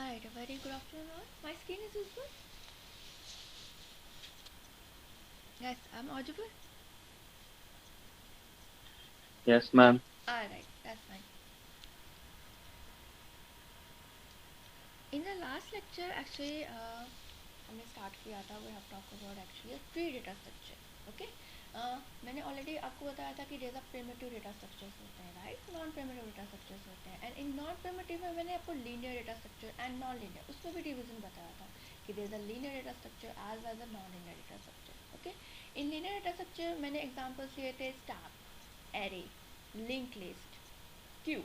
Alright, a very good afternoon all. My screen is visible? Yes, I'm audible? Yes, ma'am. Alright, that's fine. In the last lecture, actually, हमने start किया था we have talk about actually tree data structure okay मैंने already आपको बताया था कि data primitive data structures होते हैं right non primitive data structures होते हैं एंड इन नॉन प्रिमिटिव में मैंने आपको linear data structure and non linear उसमें भी डिवीजन बताया था कि there is a linear data structure as well a non linear data structure okay in linear data structure मैंने एग्जांपल्स लिए थे stack array link list queue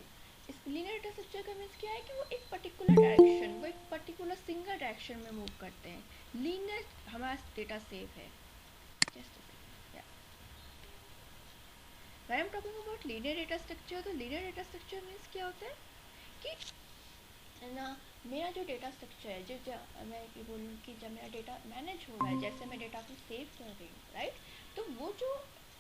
इस linear data structure का मीन्स क्या है कि वो एक पर्टिकुलर डायरेक्शन वो एक पर्टिकुलर सिंगल डायरेक्शन में मूव करते हैं लीनियर हमारा डेटा सेव है just when I am talking about linear data structure तो लीनियर डेटा स्ट्रक्चर मीन्स क्या होता है कि ना मेरा जो डेटा स्ट्रक्चर है मैं ये बोलूँ कि जब मेरा डेटा मैनेज हो रहा है जैसे मैं डेटा को सेव कर रही हूँ राइट तो वो जो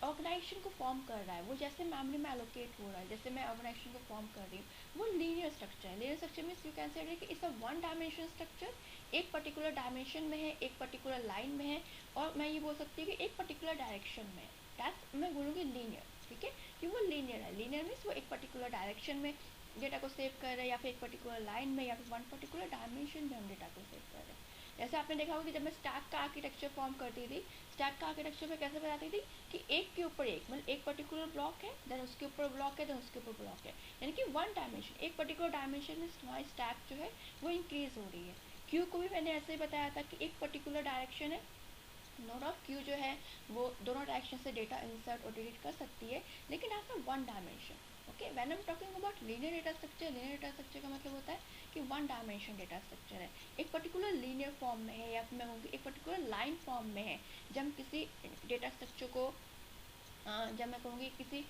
ऑर्गेनाइजेशन को फॉर्म कर रहा है वो जैसे मेमोरी में एलोकेट हो रहा है जैसे मैं ऑर्गेनाइजेशन को फॉर्म कर रही हूँ वो लीनियर स्ट्रक्चर है linear structure means you can say कि it's a one dimension structure एक पर्टिकुलर डायमेंशन में है एक पर्टिकुलर लाइन में है और मैं ये बोल सकती हूँ कि एक पर्टिकुलर डायरेक्शन में दैट्स मैं बोलूँगी लीनियर ठीक है कि वो लीनियर है लीनियर मीन्स वो एक पर्टिकुलर डायरेक्शन में डेटा को सेव कर रहे हैं या फिर एक पर्टिकुलर लाइन में या फिर वन पर्टिकुलर डायमेंशन में हम डेटा को सेव कर रहे हैं जैसे आपने देखा होगा कि जब मैं स्टैक का आर्किटेक्चर फॉर्म करती थी स्टैक का आर्किटेक्चर में कैसे बताती थी कि एक के ऊपर एक मतलब एक पर्टिकुलर ब्लॉक है देन उसके ऊपर ब्लॉक है देन उसके ऊपर ब्लॉक है यानी कि वन डायमेंशन एक पर्टिकुलर डायमेंशन में हमारी स्टैक जो है वो इंक्रीज हो रही है क्यू को भी मैंने ऐसे ही बताया था कि एक पर्टिकुलर डायरेक्शन है नोड ऑफ क्यू जो है वो दोनों डायरेक्शन से डेटा इंसर्ट और डिलीट कर सकती है लेकिन as a one dimension okay when I am talking about linear data structure linear data structure का मतलब होता है कि वन डायमेंशन डेटा स्ट्रक्चर है एक पर्टिकुलर लीनियर फॉर्म में है या फिर मैं कहूँगी एक पर्टिकुलर लाइन फॉर्म में है जब हम किसी डेटा स्ट्रक्चर को जब मैं कहूँगी किसी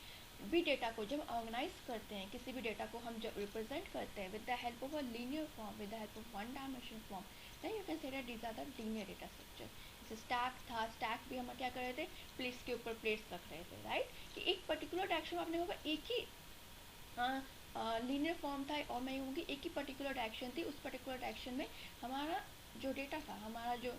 भी डेटा को जब ऑर्गेनाइज करते हैं किसी भी डेटा को हम जब रिप्रेजेंट करते हैं with the help of a linear form with the help of one dimension form then you can say that these are the linear data structure जैसे स्टैक था स्टैक भी हम क्या कर रहे थे प्लेट्स के ऊपर प्लेट्स रख रहे थे राइट कि एक पर्टिकुलर डायरेक्शन में आपने होगा एक ही लीनियर फॉर्म था और मैं कहूँगी एक ही पर्टिकुलर डायरेक्शन थी उस पर्टिकुलर डायरेक्शन में हमारा जो डेटा था हमारा जो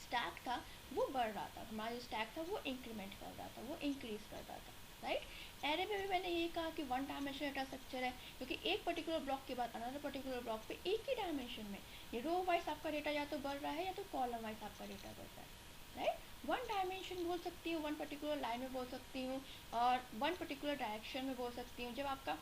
स्टैक था वो बढ़ रहा था हमारा जो स्टैक था वो इंक्रीमेंट कर रहा था वो इंक्रीज कर रहा था राइट एरे में भी मैंने यही कहा कि वन डायमेंशन डेटा स्ट्रक्चर है क्योंकि एक पर्टिकुलर ब्लॉक के बाद अनदर पर्टिकुलर ब्लॉक पे एक ही डायमेंशन में ये रो वाइज आपका डेटा या तो बढ़ रहा है या तो कॉलम वाइज आपका डेटा बढ़ रहा है राइट वन डायमेंशन बोल सकती हूँ वन पर्टिकुलर लाइन में बोल सकती हूँ और वन पर्टिकुलर डायरेक्शन में बोल सकती हूँ जब आपका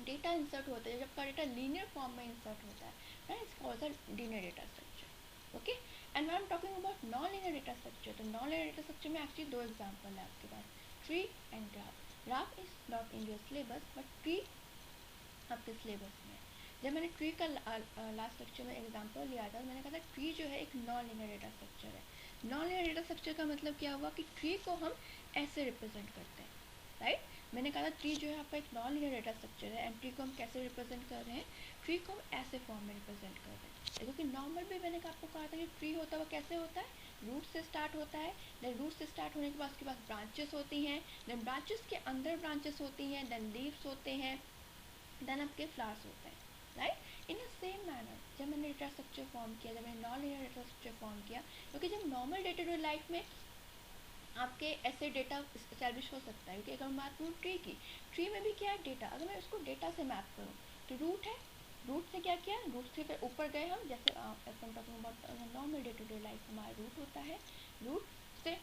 डेटा इंसर्ट होता है जब आपका डेटा लीनियर फॉर्म में इंसर्ट होता है right it's called the linear data structure okay and when I am talking about non linear data structure तो नॉन लीनियर डेटा स्ट्रक्चर में एक्चुअली दो एग्जांपल है आपके पास tree and graph graph is not in your syllabus but tree आपके syllabus में जब मैंने ट्री का लास्ट लेक्चर में एग्जांपल लिया था मैंने कहा था ट्री जो है एक नॉन लीनियर डेटा स्ट्रक्चर है नॉन लीनियर डेटा स्ट्रक्चर का मतलब क्या हुआ कि ट्री को हम ऐसे रिप्रेजेंट करते हैं राइट मैंने कहा था ट्री जो है आपका एक नॉन लीनियर डेटा स्ट्रक्चर है एंड ट्री को हम कैसे रिप्रेजेंट कर रहे हैं ट्री को हम ऐसे फॉर्म में रिप्रेजेंट कर रहे हैं देखो कि नॉर्मल भी मैंने आपको कहा था कि ट्री होता है वो कैसे होता है रूट से स्टार्ट होता है देन रूट से स्टार्ट होने के बाद उसके पास ब्रांचेस होती हैं देन ब्रांचेस के अंदर ब्रांचेस होती हैं देन लीव्स होते हैं देन आपके फ्लावर्स होते हैं right in the same manner जब मैंने डेटा स्ट्रक्चर फॉर्म किया जब मैंने non linear data structure form किया क्योंकि जब normal day to day life में आपके ऐसे डेटा इस्टेब्लिश हो सकता है क्योंकि अगर मैं बात करूँ ट्री की ट्री में भी क्या है डेटा अगर मैं उसको डेटा से मैप करूँ तो रूट है रूट से क्या किया रूट से फिर ऊपर गए हम जैसे normal day to day life हमारा रूट होता है रूट से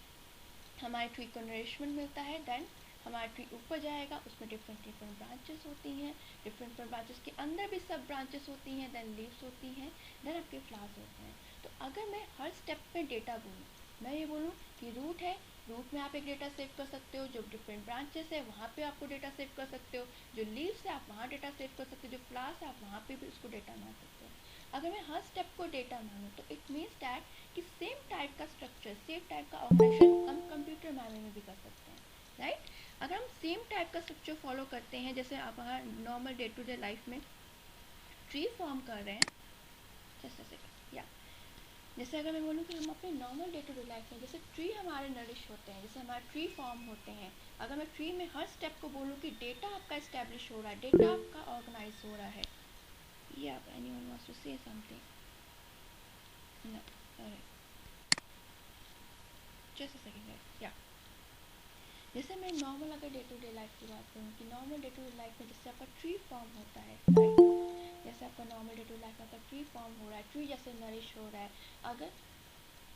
हमारे ट्री को नरिशमेंट मिलता है देन हमारा ट्री ऊपर जाएगा, उसमें डिफरेंट डिफरेंट ब्रांचेस होती हैं, डिफरेंट ब्रांचेस के अंदर भी सब ब्रांचेस होती हैं, देन लीव्स होती हैं, देन आपके फ्लावर्स होते हैं। तो अगर मैं हर स्टेप पे डेटा बोलूँ, मैं ये बोलूँ कि रूट है, रूट में आप एक डेटा सेव कर सकते हो, जो डिफरेंट ब्रांचेस है वहाँ पे आपको डेटा सेव कर सकते हो, जो लीव्स है आप वहाँ डेटा सेव कर सकते हो, जो फ्लावर्स है आप वहाँ पे भी उसको डेटा मान सकते हो। अगर मैं हर स्टेप को डेटा मानूँ तो इट मीन्स दैट कि सेम टाइप का स्ट्रक्चर, सेम टाइप का ऑर्गेनाइजेशन हम कंप्यूटर मेमोरी में भी कर सकते हैं, राइट। अगर हम सेम टाइप का स्ट्रक्चर फॉलो करते हैं, जैसे आप अगर normal day to day life में ट्री फॉर्म कर रहे हैं, जैसे या जैसे अगर मैं बोलूँ कि हम अपने normal day to day life में जैसे ट्री हमारे नरिश होते हैं, जैसे हमारे ट्री फॉर्म होते हैं, अगर मैं ट्री में हर स्टेप को बोलूँ कि डेटा आपका इस्टेब्लिश हो रहा है, डेटा आपका ऑर्गेनाइज हो रहा है, या anyone wants to say something? No, alright, just a second, या जैसे मैं नॉर्मल अगर डे टू डे लाइफ की बात करूँ कि normal day to day life में जैसे आपका ट्री फॉर्म होता है, राइट, जैसे आपका नॉर्मल डे टू लाइफ में आपका ट्री फॉर्म हो रहा है, ट्री जैसे नरिश हो रहा है, अगर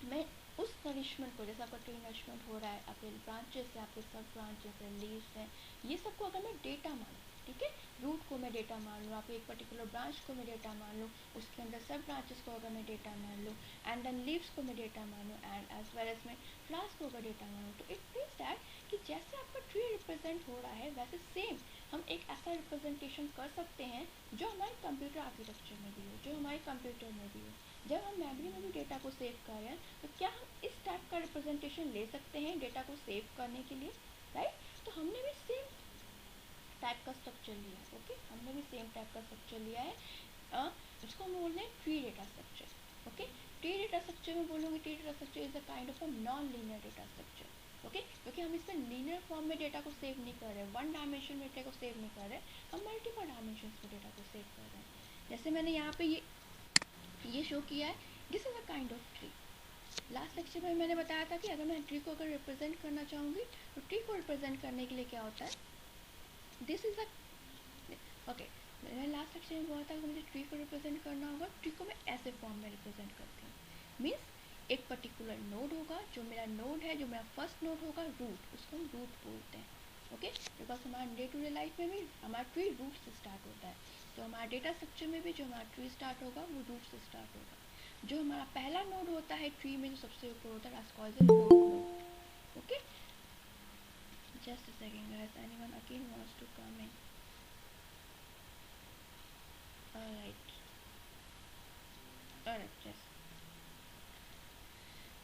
मैं उस नरिशमेंट को, जैसे आपका ट्री नरिशमेंट हो रहा है, आपके ब्रांचेस हैं, आपके सब ब्रांचेस हैं, लीव्स हैं, ये सबको अगर मैं डेटा मानूँ, ठीक है, रूट को मैं डेटा मान लूँ, आपको एक पर्टिकुलर ब्रांच को मैं डेटा मान लूँ, उसके अंदर सब ब्रांचेस को अगर मैं डेटा मान लूँ, एंड देन लीव्स को मैं डेटा मानूँ, एंड एज वेल एज मैं फ्लावर्स को अगर डेटा मानूँ, तो इट मीन्स दैट कि जैसे आपका ट्री रिप्रेजेंट हो रहा है वैसे सेम हम एक ऐसा रिप्रेजेंटेशन कर सकते हैं जो हमारे कंप्यूटर आर्किटेक्चर में भी हो, जो हमारे कंप्यूटर में भी हो। जब हम मेमोरी में भी डेटा को सेव कर रहे हैं तो क्या हम इस टाइप का रिप्रेजेंटेशन ले सकते हैं डेटा को सेव करने के लिए, राइट। तो हमने भी सेम टाइप का स्ट्रक्चर लिया है, ओके, हमने भी सेम टाइप का स्ट्रक्चर लिया है, इसको हम बोलते हैं tree data structure, okay. Tree data structure में बोलूँगी tree data structure is a kind of a non linear data structure, okay, क्योंकि हम इसमें लीनियर फॉर्म में डेटा को सेव नहीं कर रहे, वन डायमेंशन में डेटा को सेव नहीं कर रहे, हम मल्टीपल डायमेंशन में डेटा को सेव कर रहे हैं। जैसे मैंने यहाँ पे ये शो किया है, this is a kind of tree. Last lecture में मैंने बताया था कि अगर मैं ट्री को अगर रिप्रेजेंट करना चाहूँगी तो ट्री को रिप्रेजेंट करने के लिए क्या होता है, दिस इज अ, ओके, मैंने लास्ट लेक्चर में बोला था कि मुझे ट्री को रिप्रेजेंट करना होगा, ट्री को मैं ऐसे फॉर्म में रिप्रेजेंट करती हूँ, मीन्स एक पर्टिकुलर नोड होगा, जो मेरा नोड है, जो मेरा फर्स्ट नोड होगा रूट, उसको हम रूट बोलते हैं, ओके, बिकॉज हमारा डे टू डे लाइफ में भी हमारा ट्री रूट से स्टार्ट होता है, तो हमारा डेटा स्ट्रक्चर में भी जो हमारा ट्री स्टार्ट होगा वो रूट से स्टार्ट होगा। जो हमारा पहला नोड होता है ट्री में, जो सबसे ऊपर होता है, called root node, okay. Just a second guys, anyone again wants to come in? Alright, alright, yes.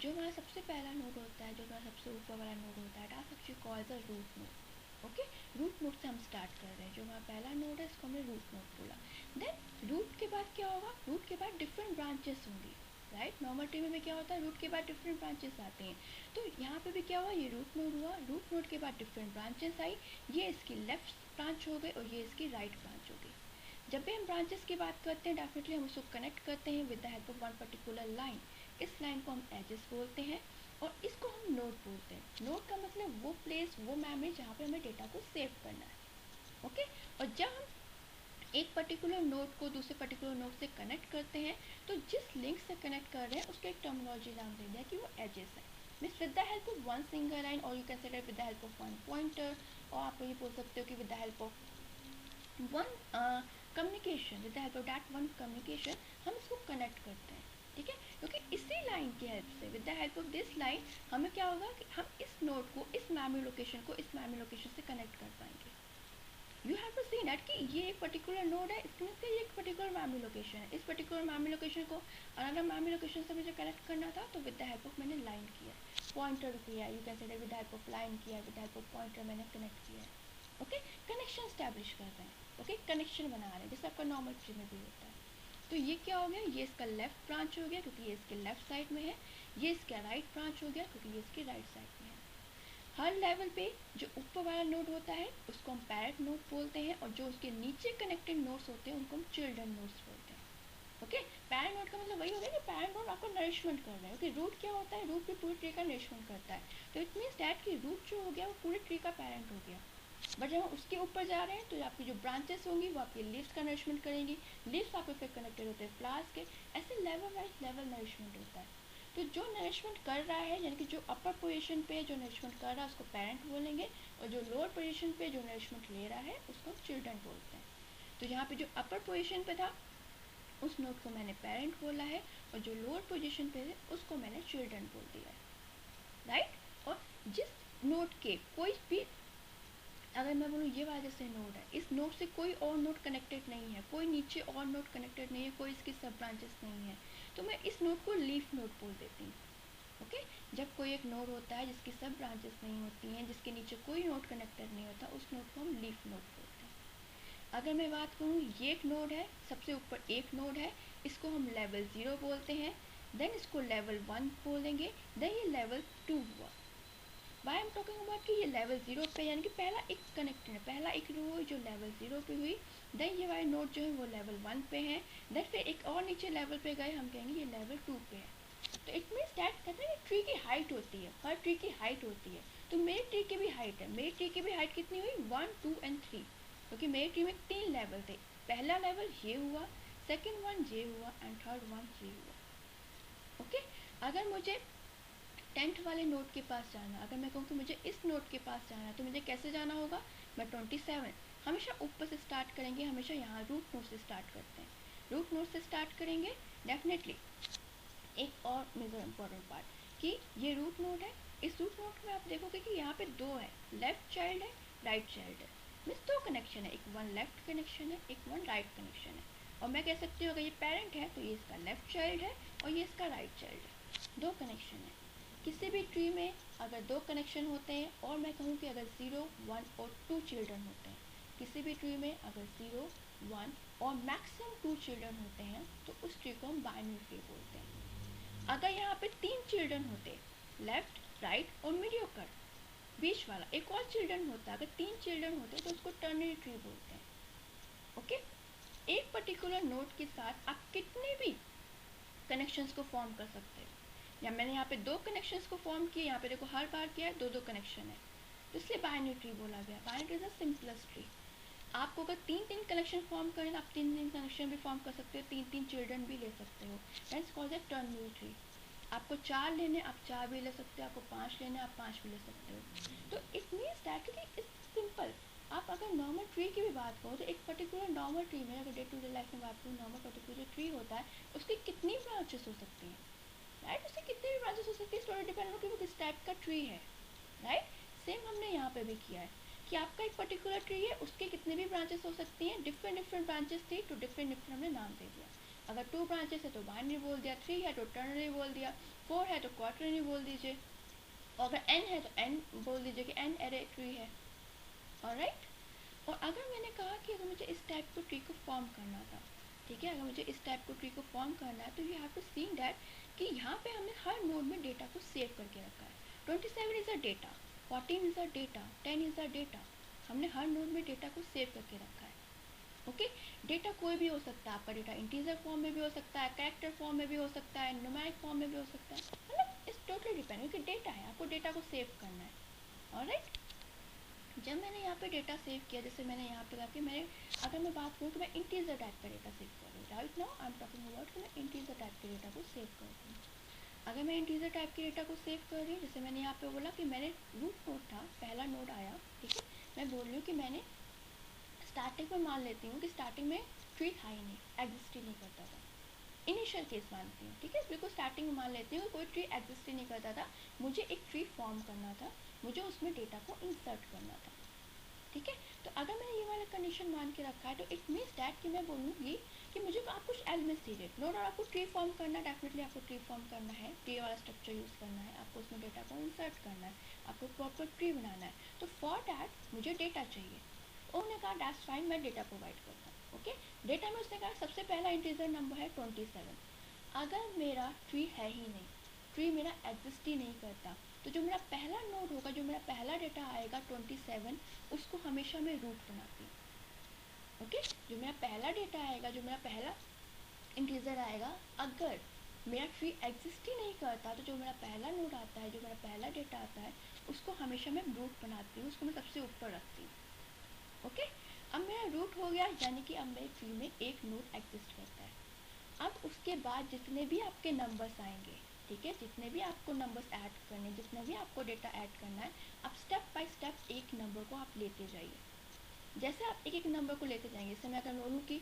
जो हमारा सबसे पहला नोड होता है, जो हमारा सबसे ऊपर वाला नोड होता है, that's actually called the root node, okay. Root node से हम स्टार्ट कर रहे हैं, जो हमारा पहला नोड है इसको हमने रूट नोड बोला। देन रूट के बाद क्या होगा, रूट के बाद डिफरेंट ब्रांचेस होंगी, राइट। नॉर्मल ट्री में क्या होता है, रूट के बाद डिफरेंट ब्रांचेस आते हैं, तो यहाँ पे भी क्या हुआ, ये रूट नोड हुआ, रूट नोड के बाद डिफरेंट ब्रांचेस आई, ये इसकी लेफ्ट ब्रांच हो गई और ये इसकी राइट ब्रांच हो गई। जब भी हम ब्रांचेस की बात करते हैं डेफिनेटली हम उसको कनेक्ट करते हैं with the help of one particular line, इस लाइन को हम एजेस बोलते हैं और इसको हम नोड बोलते हैं। नोड का मतलब वो प्लेस, वो मेमोरी जहाँ पे हमें डेटा को सेव करना है, ओके। और जब हम एक पर्टिकुलर नोड को दूसरे पर्टिकुलर नोड से कनेक्ट करते हैं तो जिस लिंक से कनेक्ट कर रहे हैं उसको एक टर्मिनोलॉजी नाम दे दिया कि वो एजेस है, means with the help of one single line, और you can say with the help of one pointer, और आप ये बोल सकते हो कि with the help of one communication, with the help of that one communication हम इसको कनेक्ट करते हैं, ठीक है। क्योंकि इसी लाइन की हेल्प से, with the help of this line, हमें क्या होगा कि हम इस नोड को, इस मेमोरी लोकेशन को इस मेमोरी लोकेशन से कनेक्ट कर पाएंगे। You have to see that कि ये एक पर्टिकुलर नोड है, इसके मीन्स ये एक पर्टिकुलर मेमोरी लोकेशन है, इस पर्टिकुलर मेमोरी लोकेशन को अनदर मेमोरी लोकेशन से मुझे कनेक्ट करना था तो विद द हेल्प ऑफ मैंने लाइन किया, पॉइंटर किया, you can say with the help of line किया, with the help of pointer मैंने कनेक्ट किया है, ओके। कनेक्शन स्टैब्लिश कर रहे हैं, ओके, कनेक्शन बना रहे हैं, जैसे आपका नॉर्मल ट्री में भी होता है। तो ये क्या हो गया, ये इसका लेफ्ट ब्रांच हो गया क्योंकि ये इसके लेफ्ट साइड में है, ये इसका राइट ब्रांच हो गया क्योंकि ये इसके राइट साइड में है। हर लेवल पे जो ऊपर वाला नोड होता है उसको हम पैरेंट नोड बोलते हैं, और जो उसके नीचे कनेक्टेड नोड्स होते हैं उनको हम चिल्ड्रन नोड्स बोलते हैं, ओके। पैरेंट नोड का मतलब वही हो गया कि पैरेंट नोड आपको नरिशमेंट कर रहा है, ओके। रूट क्या होता है, रूट भी पूरे ट्री का नरिशमेंट करता है, तो इट मीन्स डैट कि रूट जो हो गया वो पूरे ट्री का पैरेंट हो गया। बट जब हम उसके ऊपर जा रहे हैं तो आपकी जो ब्रांचेस होंगी वो आपकी लीव्स का नरिशमेंट करेंगी, लीव्स आपके फिर कनेक्टेड होते हैं फ्लावर्स के, ऐसे लेवल वाइज लेवल नरिशमेंट होता है। तो जो नरिशमेंट कर रहा है, यानी कि जो अपर पोजीशन पे जो नरिशमेंट कर रहा है उसको पेरेंट बोलेंगे, और जो लोअर पोजीशन पे जो नरिशमेंट ले रहा है उसको हम चिल्ड्रन बोलते हैं। तो यहाँ पे जो अपर पोजीशन पे था उस नोड को मैंने पेरेंट बोला है, और जो लोअर पोजीशन पे है उसको मैंने चिल्ड्रन बोल दिया है, राइट। और जिस नोड के कोई भी, अगर मैं बोलूँ ये वाला जैसे नोड है, इस नोड से कोई और नोड कनेक्टेड नहीं है, कोई नीचे और नोड कनेक्टेड नहीं है, कोई इसकी सब ब्रांचेस नहीं है, तो मैं इस नोड को लीफ नोड बोल देती हूँ। ओके, जब कोई एक नोड होता है जिसकी सब ब्रांचेस नहीं होती हैं, जिसके नीचे कोई नोड कनेक्टेड नहीं होता, उस नोड को हम लीफ नोड बोलते हैं। अगर मैं बात करूँ, ये एक नोड है, सबसे ऊपर एक नोड है, इसको हम लेवल 0 बोलते हैं, देन इसको लेवल 1 बोलेंगे, देन ये लेवल 2 हुआ। वाई एम टॉकिंग अबाउट कि ये लेवल 0 पे, यानी कि पहला एक कनेक्टेड है, पहला एक रो हुई जो लेवल 0 पे हुई, देन ये वाले नोड जो है वो लेवल 1 पे है, देन फिर एक और नीचे लेवल पे गए, हम कहेंगे ये लेवल 2 पे है। तो इट मीन्स दैट कहते हैं ट्री की हाइट होती है, हर ट्री की हाइट होती है। तो मेरे ट्री की भी हाइट है, मेरे ट्री की भी हाइट कितनी हुई 1, 2 एंड 3, क्योंकि मेरे ट्री में 3 लेवल थे। पहला लेवल ये हुआ, सेकेंड वन ये हुआ एंड थर्ड वन ये हुआ। ओके, अगर मुझे 10th वाले नोड के पास जाना, अगर मैं कहूँ कि मुझे इस नोड के पास जाना है, तो मुझे कैसे जाना होगा, मैं 27, हमेशा ऊपर से स्टार्ट करेंगे, हमेशा यहाँ रूट नोड से स्टार्ट करते हैं, रूट नोड से स्टार्ट करेंगे। डेफिनेटली एक और मेजर इम्पॉर्टेंट पार्ट कि ये रूट नोड है, इस रूट नोड में आप देखोगे कि यहाँ पे दो है, लेफ्ट चाइल्ड है, राइट चाइल्ड है, मीन्स दो कनेक्शन है, एक वन लेफ्ट कनेक्शन है, एक वन राइट कनेक्शन है। और मैं कह सकती हूँ अगर ये पेरेंट है तो ये इसका लेफ्ट चाइल्ड है और ये इसका राइट चाइल्ड है, दो कनेक्शन है। किसी भी ट्री में अगर दो कनेक्शन होते हैं, और मैं कहूँ कि अगर 0, 1 और 2 चिल्ड्रन होते हैं, किसी भी ट्री में अगर 0, 1 और मैक्सिमम 2 चिल्ड्रन होते हैं, तो उस ट्री को हम बाइनरी ट्री बोलते हैं। अगर यहाँ पे 3 चिल्ड्रन होते, लेफ्ट, राइट और मीडियोकर, बीच वाला एक और चिल्ड्रन होता, अगर 3 चिल्ड्रन होते तो उसको टर्नरी ट्री बोलते हैं। ओके, एक पर्टिकुलर नोड के साथ आप कितने भी कनेक्शंस को फॉर्म कर सकते हो। या मैंने यहाँ पे 2 कनेक्शंस को फॉर्म किए, यहाँ पे देखो हर बार किया है 2-2 कनेक्शन है, तो इसलिए बाइनरी ट्री बोला गया। Binary tree is the simplest tree. आपको अगर 3-3 कनेक्शन फॉर्म करें तो आप 3-3 कनेक्शन भी फॉर्म कर सकते हो, 3-3 चिल्ड्रन भी ले सकते हो, that's called a ternary tree. आपको 4 लेने आप 4 भी ले सकते हो, आपको 5 लेने आप 5 भी ले सकते हो। तो it means that it's simple. आप अगर नॉर्मल ट्री की भी बात करो, तो एक पर्टिकुलर नॉर्मल ट्री में अगर डे टू डे लाइफ में बात करूँ, नॉर्मल पर्टिकुलर जो ट्री होता है उसकी कितनी ब्रांचेस हो सकती हैं, राइट, उसकी कितनी भी ब्रांचेस हो सकती है, इस टोटल डिपेंड हो कि वो किस टाइप का ट्री है, राइट। सेम हमने यहाँ पे भी किया है कि आपका एक पर्टिकुलर ट्री है, उसके कितने भी ब्रांचेस हो सकती हैं, डिफरेंट डिफरेंट ब्रांचेस थी तो डिफरेंट डिफरेंट हमने नाम दे दिया। अगर 2 ब्रांचेस है तो बाइनरी बोल दिया, 3 है तो टर्नरी बोल दिया, 4 है तो क्वार्टररी बोल दीजिए, और अगर n है तो n बोल दीजिए कि n एरे ट्री है, ऑलराइट। और अगर मैंने कहा कि अगर मुझे इस टाइप को ट्री को फॉर्म करना था, ठीक है, अगर मुझे इस टाइप को ट्री को फॉर्म करना है, तो you have to see that कि यहाँ पे हमने हर नोड में डेटा को सेव करके रखा है। 27 is a data, 14 is a data, 10 is a data, हमने हर नोड में डेटा को सेव करके रखा है। ओके, डेटा कोई भी हो सकता है, आपका डेटा इंटीजर फॉर्म में भी हो सकता है, कैरेक्टर फॉर्म में भी हो सकता है, न्यूमेरिक फॉर्म में भी हो सकता है, मतलब इट्स टोटली डिपेंड, क्योंकि डेटा है, आपको डेटा को सेव करना है, ऑलराइट। जब मैंने यहाँ पे डेटा सेव किया, जैसे मैंने यहाँ पे लाके मैंने, अगर मैं बात करूँ कि मैं इंटीजर टाइप का डेटा सेव कर रही हूँ, right now I am talking about कि मैं इंटीजर टाइप के डेटा को सेव करती हूँ। अगर मैं इंटीजर टाइप के डेटा को सेव कर रही हूँ, जैसे मैंने यहाँ पे बोला कि मैंने रूट नोड था, पहला नोड आया, ठीक है, मैं बोल रही हूँ कि मैंने स्टार्टिंग में मान लेती हूँ कि स्टार्टिंग में ट्री था ही नहीं, एग्जिस्ट ही नहीं करता था, इनिशियल केस मानती हूँ, ठीक है, बिल्कुल स्टार्टिंग में मान लेती हूँ कोई ट्री एग्जिस्ट ही नहीं करता था, मुझे एक ट्री फॉर्म करना था, मुझे उसमें डेटा को इंसर्ट करना था, ठीक है। तो अगर मैंने ये वाला कंडीशन मान के रखा है, तो इट मीन्स दैट कि मैं बोलूँगी कि मुझे आप कुछ एलिमेंट्स दीजिए, नो डाउट आपको ट्री फॉर्म करना, डेफिनेटली आपको ट्री फॉर्म करना है, ट्री वाला स्ट्रक्चर यूज़ करना है, आपको उसमें डेटा को इंसर्ट करना है, आपको प्रॉपर ट्री बनाना है, तो फॉर डैट मुझे डेटा चाहिए। उन्होंने कहा दैट्स फाइन, मैं डेटा प्रोवाइड करता हूँ। ओके, डेटा में उसने कहा सबसे पहला इंटीजर नंबर है 27। अगर मेरा ट्री है ही नहीं, ट्री मेरा एग्जिस्ट ही नहीं करता, तो जो मेरा पहला नोड होगा, जो मेरा पहला डेटा आएगा 27, उसको हमेशा मैं रूट बनाती हूँ। ओके, जो मेरा पहला डेटा आएगा, जो मेरा पहला इंटीजर आएगा, अगर मेरा ट्री एग्जिस्ट ही नहीं करता, तो जो मेरा पहला नोड आता है, जो मेरा पहला डेटा आता है, उसको हमेशा मैं रूट बनाती हूँ, उसको मैं सबसे ऊपर रखती हूँ। ओके, अब मेरा रूट हो गया, यानी कि अब मेरे ट्री में एक नोड एग्जिस्ट करता है। अब उसके बाद जितने भी आपके नंबर्स आएंगे, ठीक है, जितने भी आपको नंबर्स ऐड करने, जितना भी आपको डेटा ऐड करना है, आप स्टेप बाय स्टेप एक नंबर को आप लेते जाइए। जैसे आप एक एक नंबर को लेते जाएंगे, जैसे मैं अगर बोलूँ कि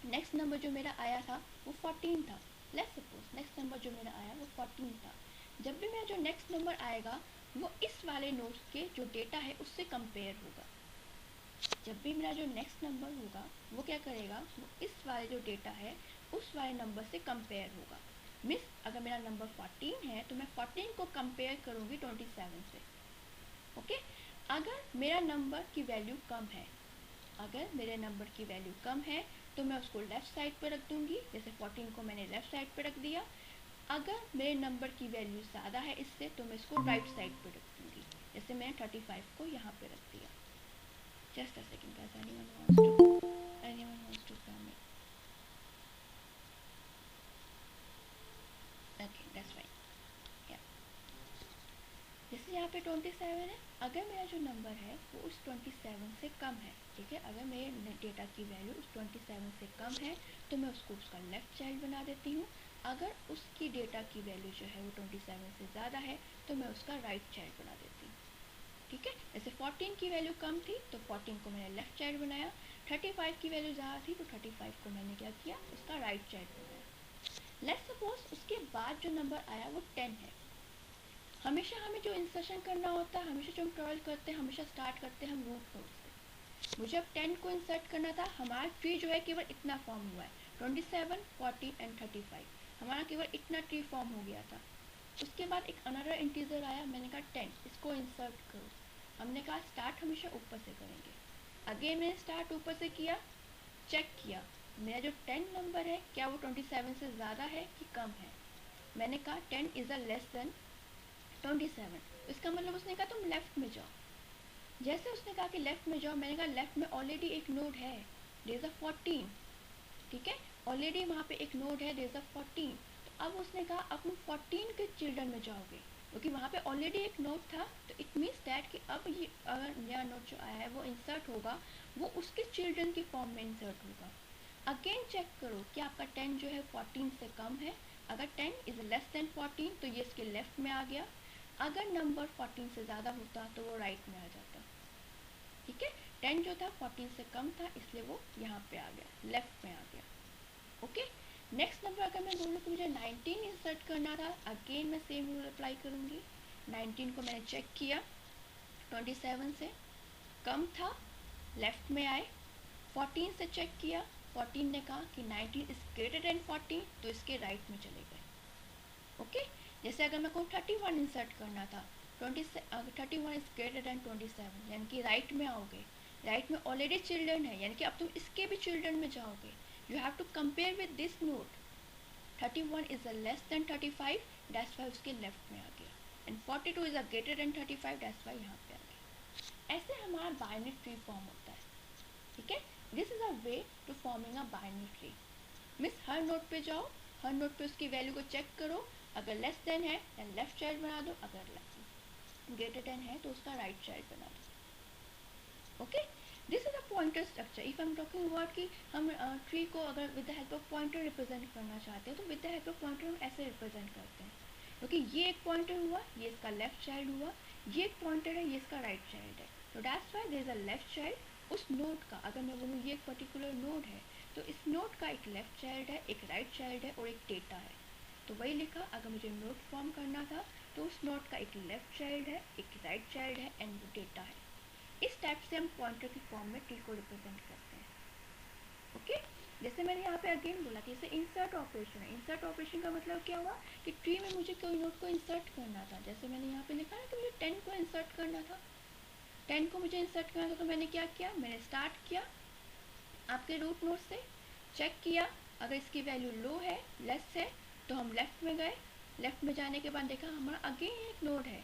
नेक्स्ट नंबर जो मेरा आया था वो 14 था, लेट्स सपोज नेक्स्ट नंबर जो मेरा आया वो 14 था। जब भी मेरा जो नेक्स्ट नंबर आएगा वो इस वाले नोट्स के जो डेटा है उससे कंपेयर होगा। जब भी मेरा जो नेक्स्ट नंबर होगा वो क्या करेगा, वो इस वाले जो डेटा है उस वाले नंबर से कंपेयर होगा। मिस अगर मेरा नंबर 14 है तो मैं 14 को कंपेयर करूँगी 27 से। ओके, अगर मेरा नंबर की वैल्यू कम है, अगर मेरे नंबर की वैल्यू कम है तो मैं उसको लेफ़्ट साइड पर रख दूँगी, जैसे 14 को मैंने लेफ़्ट साइड पर रख दिया। अगर मेरे नंबर की वैल्यू ज़्यादा है इससे तो मैं इसको राइट साइड पर रख दूँगी, जैसे मैंने 35 को यहाँ पे रख दिया। Just a second guys, anyone wants to come in? Okay, that's fine. Yeah. जैसे यहाँ पे 27 है, अगर मेरा जो नंबर है वो उस 27 से कम है, ठीक है, अगर मेरे डेटा की वैल्यू उस 27 से कम है तो मैं उसको उसका लेफ़्ट चाइल्ड बना देती हूँ। अगर उसकी डेटा की वैल्यू जो है वो 27 से ज़्यादा है तो मैं उसका राइट चाइल्ड बना देती हूँ। ठीक है, जैसे 14 की वैल्यू कम थी तो 14 को मैंने लेफ़्ट चाइल्ड बनाया, 35 की वैल्यू ज़्यादा थी तो 35 को मैंने क्या किया, उसका राइट चाइल्ड बनाया। लेट्स सपोज उसके बाद जो नंबर आया वो 10 है। हमेशा हमें जो इंसर्शन करना होता है, हमेशा जो हम ट्रैवल करते हैं, हमेशा स्टार्ट करते हैं हम रूट नोड से। मुझे अब 10 को इंसर्ट करना था, हमारा ट्री जो है केवल इतना फॉर्म हुआ है, 27, 40 एंड 35, हमारा केवल इतना ट्री फॉर्म हो गया था। उसके बाद एक अनदर इंटीजर आया, मैंने कहा 10, इसको इंसर्ट करो। हमने कहा स्टार्ट हमेशा ऊपर से करेंगे। अगेन मैंने स्टार्ट ऊपर से किया, चेक किया मेरा जो 10 नंबर है क्या वो 27 से ज़्यादा है कि कम है। मैंने कहा 10 इज़ अ लेस देन 27, इसका मतलब उसने कहा तुम लेफ़्ट में जाओ। जैसे उसने कहा कि लेफ़्ट में जाओ, मैंने कहा लेफ़्ट में ऑलरेडी एक नोड है, देयर इज़ अ 14, ठीक है, ऑलरेडी वहाँ पे एक नोड है, देयर इज़ अ 14। तो अब उसने कहा अब तुम 14 के चिल्ड्रन में जाओगे, क्योंकि वहाँ पे ऑलरेडी एक नोड था, तो इट मीन्स दैट कि अब ये अगर नया नोड जो आया है वो इंसर्ट होगा, वो उसके चिल्ड्रन की फॉर्म में इंसर्ट होगा। अगेन चेक करो कि आपका 10 जो है 14 से कम है। अगर 10 इज़ लेस देन 14 तो ये इसके लेफ़्ट में आ गया। अगर नंबर 14 से ज़्यादा होता तो वो राइट में आ जाता। ठीक है, 10 जो था 14 से कम था इसलिए वो यहाँ पे आ गया, लेफ़्ट में आ गया। ओके, नेक्स्ट नंबर अगर मैं बोलूँ तो मुझे 19 इंसर्ट करना था, अगेन मैं सेम रूल अप्लाई करूँगी। 19 को मैंने चेक किया, 27 से कम था, लेफ़्ट में आए। 14 से चेक किया, 14 ने कहा कि 19 इज़ ग्रेटर देन 14, तो इसके राइट में चले गए। ओके, जैसे अगर मैं कहूँ 31 इंसर्ट करना था, 31 इज़ ग्रेटर देन 27, यानी कि राइट में आओगे। राइट में ऑलरेडी चिल्ड्रन है, यानी कि अब तुम इसके भी चिल्ड्रन में जाओगे। You have to compare with this node. 31 is a less than 35, that's why उसके लेफ्ट में आ गया, and 42 is a greater than 35, that's why यहाँ पे आ गया। ऐसे हमारा बाइनरी ट्री फॉर्म होता है। ठीक है, this is a way to forming a binary tree. मिस हर नोट पे जाओ, हर नोट पे उसकी वैल्यू को चेक करो, अगर लेस देन है देन लेफ्ट चाइल्ड बना दो, अगर ग्रेटर देन है तो उसका राइट चाइल्ड बना दो। Okay, this is a pointer structure. If I am talking about कि हम ट्री को अगर with the help of pointer represent करना चाहते हैं तो with the help of pointer हम ऐसे रिप्रेजेंट करते हैं, क्योंकि ये एक पॉइंटर हुआ, ये इसका लेफ्ट चाइल्ड हुआ, ये एक पॉइंटर है, ये इसका राइट चाइल्ड है, तो that's why there is a left child. उस नोड का अगर मैं बोलूँ ये एक पर्टिकुलर नोड है तो इस नोड का एक लेफ्ट चाइल्ड है, एक राइट चाइल्ड है और एक डेटा है। तो वही लिखा, अगर मुझे नोड फॉर्म करना था तो उस नोड का एक लेफ्ट चाइल्ड है, एक राइट चाइल्ड है एंड वो डेटा है। इस टाइप से हम पॉइंटर की फॉर्म में ट्री को रिप्रेजेंट करते हैं। ओके, जैसे मैंने यहाँ पे अगेन बोला कि जैसे इंसर्ट ऑपरेशन है। इंसर्ट ऑपरेशन का मतलब क्या हुआ कि ट्री में मुझे कोई नोड को इंसर्ट करना था, जैसे मैंने यहाँ पे लिखा है कि मुझे 10 को इंसर्ट करना था। 10 को मुझे इंसर्ट करना था तो मैंने क्या किया, मैंने स्टार्ट किया आपके रूट नोड से, चेक किया अगर इसकी वैल्यू लो है, लेस है, तो हम लेफ़्ट में गए। लेफ़्ट में जाने के बाद देखा हमारा अगेन एक नोड है,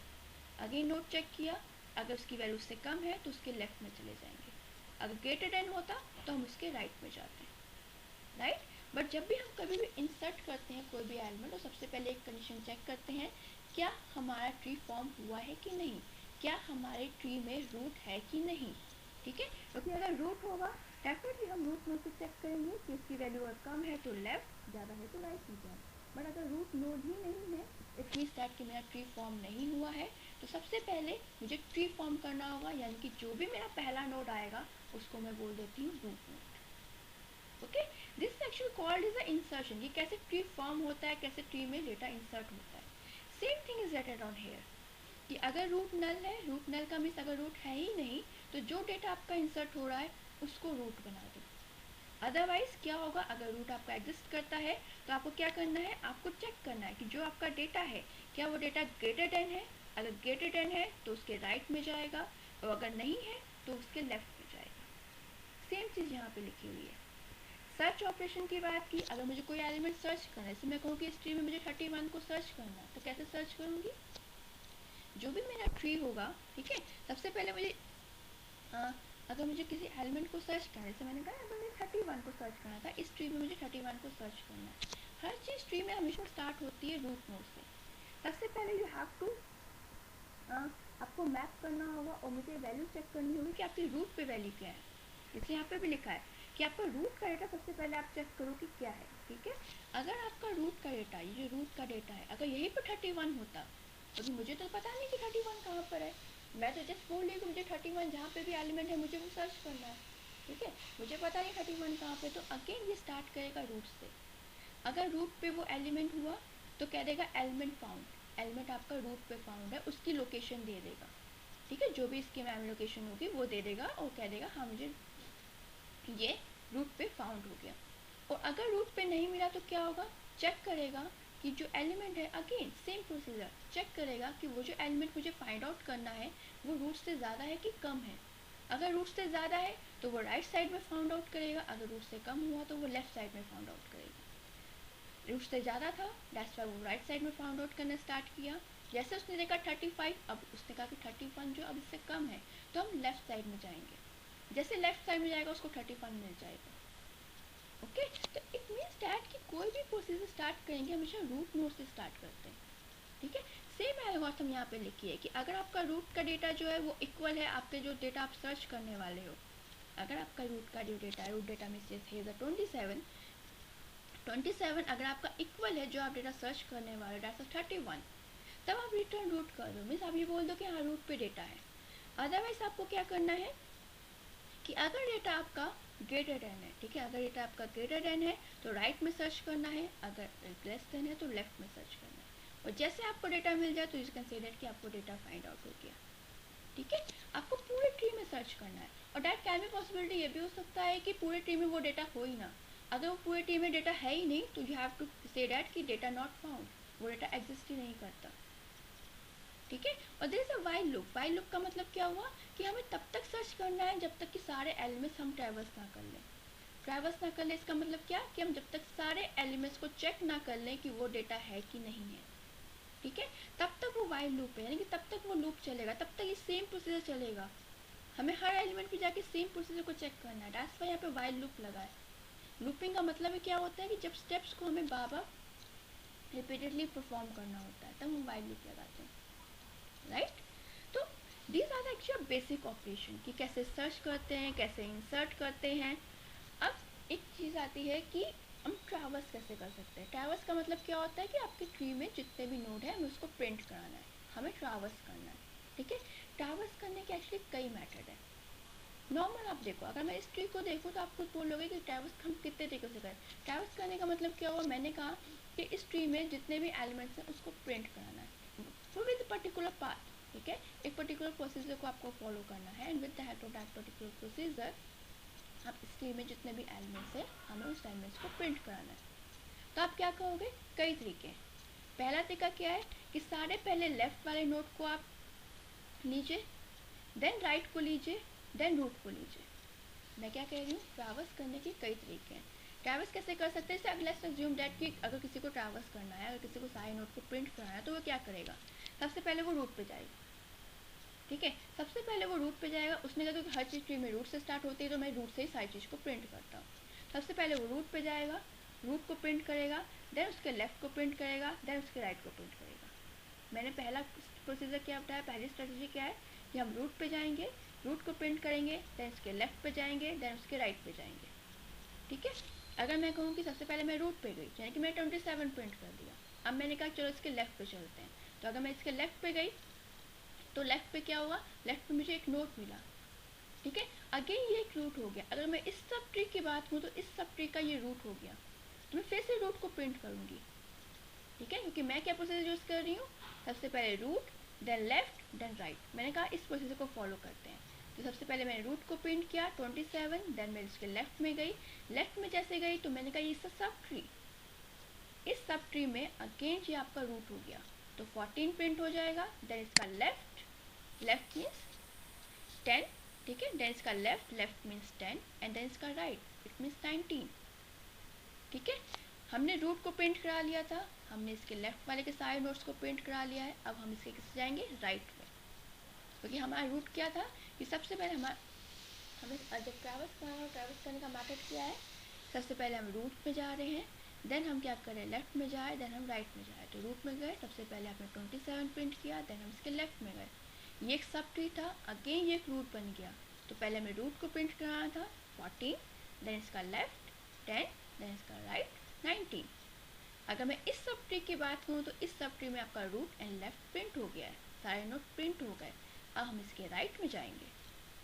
अगेन नोड चेक किया, अगर उसकी वैल्यू उससे कम है तो उसके लेफ़्ट में चले जाएंगे, अगर ग्रेटर देन होता तो हम उसके राइट में जाते हैं। राइट, बट जब भी हम कभी भी इंसर्ट करते हैं कोई भी एलिमेंट तो सबसे पहले एक कंडीशन चेक करते हैं, क्या हमारा ट्री फॉर्म हुआ है कि नहीं, क्या हमारे ट्री में रूट है कि नहीं। ठीक है, क्योंकि अगर रूट होगा डेफिनेटली हम रूट में से चेक करेंगे कि इसकी वैल्यू अगर कम है तो लेफ्ट, ज़्यादा है तो राइट में जाए। बट अगर रूट नोड ही नहीं है, इट मीन्स दैट कि मेरा ट्री फॉर्म नहीं हुआ है। तो सबसे पहले मुझे ट्री फॉर्म करना होगा, यानी कि जो भी मेरा पहला नोड आएगा उसको मैं बोल देती हूँ root node. Okay, this section called is a insertion. ये कैसे ट्री फॉर्म होता है, कैसे ट्री में डेटा इंसर्ट होता है। Same thing is written on here कि अगर रूट नल है, रूट नल का मीन्स अगर रूट है ही नहीं तो जो डेटा आपका इंसर्ट हो रहा है उसको रूट बना दो। अदरवाइज क्या होगा, अगर रूट आपका एग्जिस्ट करता है तो आपको क्या करना है, आपको चेक करना है कि जो आपका डेटा है क्या वो डेटा ग्रेटर देन है। अगर ग्रेटर देन है तो उसके राइट में जाएगा, और अगर नहीं है तो उसके लेफ्ट में जाएगा। सेम चीज़ यहाँ पे लिखी हुई है। सर्च ऑपरेशन की बात की, अगर मुझे कोई एलिमेंट सर्च करना है, जैसे मैं कहूँ कि इस ट्री में मुझे 31 को सर्च करना है, तो कैसे सर्च करूँगी, जो भी मेरा ट्री होगा, ठीक है, सबसे पहले मुझे अगर मुझे किसी एलिमेंट को सर्च करना है, जैसे मैंने कहा मुझे 31 को सर्च करना था, इस ट्री में मुझे 31 को सर्च करना है। हर चीज़ ट्री में हमेशा स्टार्ट होती है रूट नोड से। सबसे पहले यू हैव टू आपको मैप करना होगा और मुझे वैल्यू चेक करनी होगी कि आपकी रूट पे वैल्यू क्या है। इसलिए यहाँ पे भी लिखा है कि आपका रूट का डेटा सबसे पहले आप चेक करो कि क्या है। ठीक है, अगर आपका रूट का डेटा, ये जो रूट का डेटा है, अगर यहीं पर 31 होता, अभी मुझे तो पता नहीं कि 31 कहाँ पर है, मैं तो जस्ट बोल रही हूँ मुझे 31 जहाँ पे भी एलिमेंट है मुझे वो सर्च करना है। ठीक है, मुझे पता नहीं 31 कहाँ पे, तो अगेन ये स्टार्ट करेगा रूट से। अगर रूट पे वो एलिमेंट हुआ तो कह देगा एलिमेंट फाउंड, एलिमेंट आपका रूट पे फाउंड है, उसकी लोकेशन दे देगा। ठीक है, जो भी इसकी मेमोरी लोकेशन होगी वो दे देगा और कह देगा हाँ मुझे ये रूट पे फाउंड हो गया। और अगर रूट पे नहीं मिला तो क्या होगा, चेक करेगा कि जो एलिमेंट है, अगेन सेम प्रोसीजर, चेक करेगा कि वो जो एलिमेंट मुझे फाइंड आउट करना है वो रूट से ज़्यादा है कि कम है। अगर रूट से ज़्यादा है तो वो राइट साइड में फाउंड आउट करेगा, अगर रूट से कम हुआ तो वो लेफ्ट साइड में फाउंड आउट करेगा। रूट से ज़्यादा था, दैट्स वाई वो राइट साइड में फाउंड आउट करना स्टार्ट किया। जैसे उसने देखा 35, अब उसने कहा कि 31 जो अब इससे कम है तो हम लेफ्ट साइड में जाएंगे। जैसे लेफ्ट साइड में जाएगा उसको 31 मिल जाएगा। ओके, तो इट मीन्स डैट कि कोई भी प्रोसीजर स्टार्ट करेंगे हमेशा रूट नोड से स्टार्ट करते हैं। ठीक है, सेम एल्गोरिथम यहाँ पे लिखी है कि अगर आपका रूट का डेटा जो है वो इक्वल है आपके जो डेटा आप सर्च करने वाले हो, अगर आपका रूट का जो डेटा है, रूट डेटा में से है 27 अगर आपका इक्वल है जो आप डेटा सर्च करने वाले हो डेटा 31, तब आप रिटर्न रूट कर दो। मीन्स आप ये बोल दो कि हाँ रूट पे डेटा है। अदरवाइज आपको क्या करना है कि अगर डेटा आपका ग्रेटर देन है, ठीक है, अगर डेटा आपका ग्रेटर देन है तो राइट में सर्च करना है, अगर लेस देन है तो लेफ्ट में सर्च करना है। और जैसे आपको डेटा मिल जाए तो यू कैन से दैट कि आपको डेटा फाइंड आउट हो गया। ठीक है, आपको पूरे ट्री में सर्च करना है, और डैट कैन बी पॉसिबिलिटी ये भी हो सकता है कि पूरे ट्री में वो डेटा हो ही ना। अगर वो पूरे ट्री में डेटा है ही नहीं तो you have to say that कि डेटा नॉट फाउंड, वो डेटा एग्जिस्ट ही नहीं करता। ठीक है, और there is a while loop. While loop का मतलब क्या हुआ कि हमें तब तक सर्च करना है जब तक कि सारे एलिमेंट्स हम ट्रैवर्स ना कर लें। ट्रैवर्स ना कर ले इसका मतलब क्या कि हम जब तक सारे एलिमेंट्स को चेक ना कर लें कि वो डेटा है कि नहीं है। ठीक है, तब तक वो व्हाइल लूप है, यानी कि तब तक वो लूप चलेगा, तब तक ये सेम प्रोसीजर चलेगा। हमें हर एलिमेंट पे जाके सेम प्रोसीजर को चेक करना है, दैट्स व्हाई यहाँ पे व्हाइल लूप लगा है। लूपिंग का मतलब है क्या होता है कि जब स्टेप्स को हमें बार बार रिपीटेडली परफॉर्म करना होता है तब हम व्हाइल लूप लगाते हैं, राइट। तो these are actually basic operation कि कैसे सर्च करते हैं, कैसे इंसर्ट करते हैं। अब एक चीज़ आती है कि हम ट्रैवर्स कैसे कर सकते हैं। ट्रैवर्स का मतलब क्या होता है कि आपके ट्री में जितने भी नोड है हमें उसको प्रिंट कराना है, हमें ट्रैवर्स करना है। ठीक है, ट्रैवर्स करने के एक्चुअली कई मेथड है। नॉर्मल आप देखो, अगर मैं इस ट्री को देखूँ तो आप खुद बोलोगे कि ट्रैवर्स हम कितने तरीके से करें। ट्रैवर्स करने का मतलब क्या हुआ, मैंने कहा कि इस ट्री में जितने भी एलिमेंट्स हैं उसको प्रिंट कराना है विद पर्टिकुलर पाथ। ठीक है, एक पर्टिकुलर प्रोसीजर को आपको फॉलो करना है, and with the help of that particular procedure आप इस ट्री में जितने भी एलिमेंट्स हैं हमें उस एलिमेंट्स को प्रिंट कराना है। तो आप क्या करोगे, कई तरीके हैं। पहला तरीका क्या है कि सारे पहले लेफ्ट वाले नोड को आप लीजिए, देन राइट को लीजिए, देन रूट को लीजिए। मैं क्या कह रही हूँ, ट्रैवर्स करने के कई तरीके हैं। ट्रैवर्स कैसे कर सकते हैं, जैसे लेट्स अज्यूम दैट कि अगर किसी को ट्रैवर्स करना है, अगर किसी को सारे नोट को प्रिंट कराना है तो वो क्या करेगा, सबसे पहले वो रूट पे जाएगा। ठीक है, सबसे पहले वो रूट पे जाएगा, उसने कहा कि हर चीज़ ट्री में रूट से स्टार्ट होती है तो मैं रूट से ही सारी चीज़ को प्रिंट करता हूँ। सबसे पहले वो रूट पे जाएगा, रूट को प्रिंट करेगा, देन उसके लेफ्ट को प्रिंट करेगा, देन उसके राइट को प्रिंट करेगा। मैंने पहला प्रोसीजर क्या बताया, पहली स्ट्रेटजी क्या है कि हम रूट पे जाएंगे, रूट को प्रिंट करेंगे, देन उसके लेफ्ट पे जाएंगे, देन उसके राइट पे जाएंगे। ठीक है, अगर मैं कहूँ कि सबसे पहले मैं रूट पे गई, यानी कि मैं 27 प्रिंट कर दिया, अब मैंने कहा चलो इसके लेफ्ट पे चलते हैं, तो अगर मैं इसके लेफ्ट पे गई तो लेफ्ट पे क्या हुआ, लेफ्ट पे मुझे एक नोट मिला, ठीक है, अगेन ये एक रूट हो गया। अगर मैं इस सब ट्री की बात करूँ तो इस सब ट्री का ये रूट हो गया, तो मैं फिर से रूट को प्रिंट करूँगी, ठीक है, क्योंकि मैं क्या प्रोसेस यूज़ कर रही हूँ, सबसे पहले root then left then right. मैंने कहा इस प्रोसेस को फॉलो करते हैं। तो सबसे पहले मैंने रूट को प्रिंट किया 27, देन मैं इसके लेफ्ट में गई, लेफ्ट में जैसे गई तो मैंने कहा ये सब ट्री, इस सब ट्री में अगेन ये आपका रूट हो गया, तो 14 प्रिंट हो जाएगा। देन इसका लेफ्ट, लेफ्ट मीन्स 10, ठीक है, देन इसका left, left means 10 and then इसका राइट, इट मीन्स 19, ठीक है। हमने रूट को प्रिंट करा लिया था, हमने इसके लेफ्ट वाले के सारे नोट्स को प्रिंट करा लिया है। अब हम इसके किससे जाएंगे, राइट में, क्योंकि हमारा रूट क्या था कि सबसे पहले हमें जब ट्रैवल्स करने का मेथड क्या है, सबसे पहले हम रूट में जा रहे हैं, देन हम क्या करें, लेफ्ट में जाए, देन हम राइट में जाए। तो रूट में गए, सबसे पहले आपने 27 प्रिंट किया, देन हम इसके लेफ्ट में गए, ये एक सब ट्री था, अगेन ये एक रूट बन गया, तो पहले हमें रूट को प्रिंट कराना था 14, देन इसका लेफ्ट 10, देन इसका राइट 19। अगर मैं इस सब ट्री की बात करूँ तो इस सब ट्री में आपका रूट एंड लेफ्ट प्रिंट हो गया है, सारे नोट प्रिंट हो गए। अब हम इसके राइट में जाएंगे,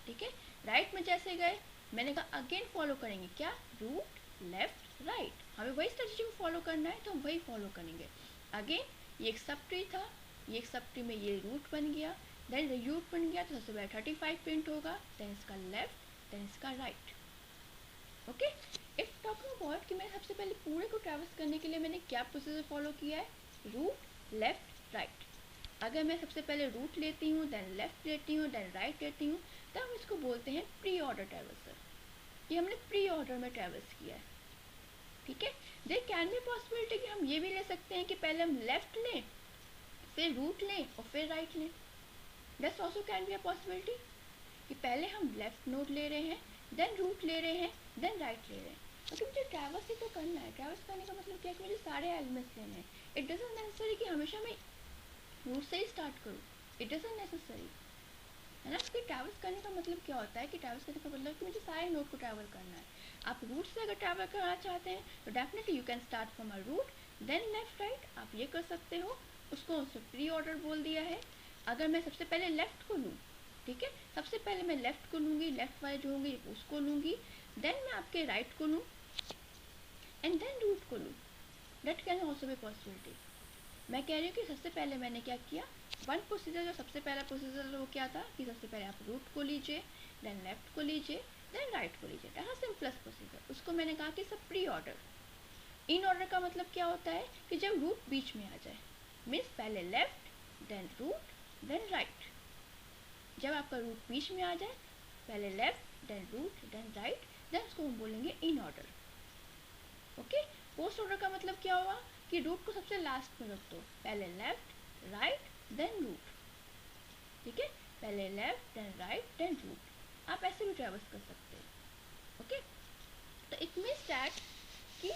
ठीक है, राइट में जैसे गए मैंने कहा अगेन फॉलो करेंगे क्या, रूट लेफ्ट राइट, हमें वही स्ट्रेटजी को फॉलो करना है तो हम वही फॉलो करेंगे। अगेन ये एक सब ट्री था, ये एक सब ट्री में ये रूट बन गया, देन रूट बन गया तो सबसे पहले 35 प्रिंट होगा, देन इसका लेफ्ट, देन इसका right, okay. If talking about कि मैं सबसे पहले पूरे को ट्रैवर्स करने के लिए मैंने क्या प्रोसीजर फॉलो किया है, रूट लेफ्ट राइट। अगर मैं सबसे पहले रूट लेती हूँ, देन लेफ्ट लेती हूँ, देन राइट लेती हूँ, तब हम इसको बोलते हैं प्री ऑर्डर ट्रैवर्सर, ये हमने प्री ऑर्डर में ट्रैवर्स किया है, ठीक है। देयर कैन बी पॉसिबिलिटी कि हम ये भी ले सकते हैं कि पहले हम लेफ्ट लें, फिर रूट लें और फिर राइट लें, that's also can be a possibility कि पहले हम लेफ्ट नोड ले रहे हैं, देन रूट ले रहे हैं, देन राइट ले रहे हैं, क्योंकि मुझे ट्रैवर्स ही तो करना है। ट्रैवर्स करने का मतलब क्या है कि मुझे सारे एलिमेंट्स लेने हैं, इट डजंट नेसेसरी कि हमेशा मैं रूट से ही स्टार्ट करूँ, इट डजंट नेसेसरी, है ना। कि ट्रैवल्स करने का मतलब क्या होता है कि ट्रैवल्स करने का मतलब कि मुझे सारे नोड को ट्रैवल करना है। आप रूट से अगर ट्रैवल करना चाहते हैं तो definitely you can start from a root then left right, आप ये कर सकते हो, उसको उसने प्री ऑर्डर बोल दिया है। अगर मैं सबसे पहले लेफ्ट को लूँ, ठीक है, सबसे पहले मैं लेफ्ट को लूँगी, लेफ्ट वाले जो होंगे उसको लूँगी, देन मैं आपके राइट को लूँ एंड देन रूट को लूँ, that can also be possibility. मैं कह रही हूँ कि सबसे पहले मैंने क्या किया, वन प्रोसीजर, जो सबसे पहला प्रोसीजर वो क्या था कि सबसे पहले आप रूट को लीजिए, देन लेफ्ट को लीजिए, देन राइट को लीजिए, दैट सिंपलेस्ट प्रोसीजर। उसको मैंने कहा कि सब प्री ऑर्डर। इन ऑर्डर का मतलब क्या होता है कि जब रूट बीच में आ जाए, मीन्स पहले left then root then right, जब आपका रूट बीच में आ जाए, पहले left then root then right, then उसको हम बोलेंगे in order, okay. Post order का मतलब क्या होगा कि रूट को सबसे लास्ट में रख दो, पहले लेफ्ट राइट देन रूट, ठीक है, पहले left then right then root, आप ऐसे भी ट्रैवर्स कर सकते हैं, ओके। तो इट मीन्स दैट कि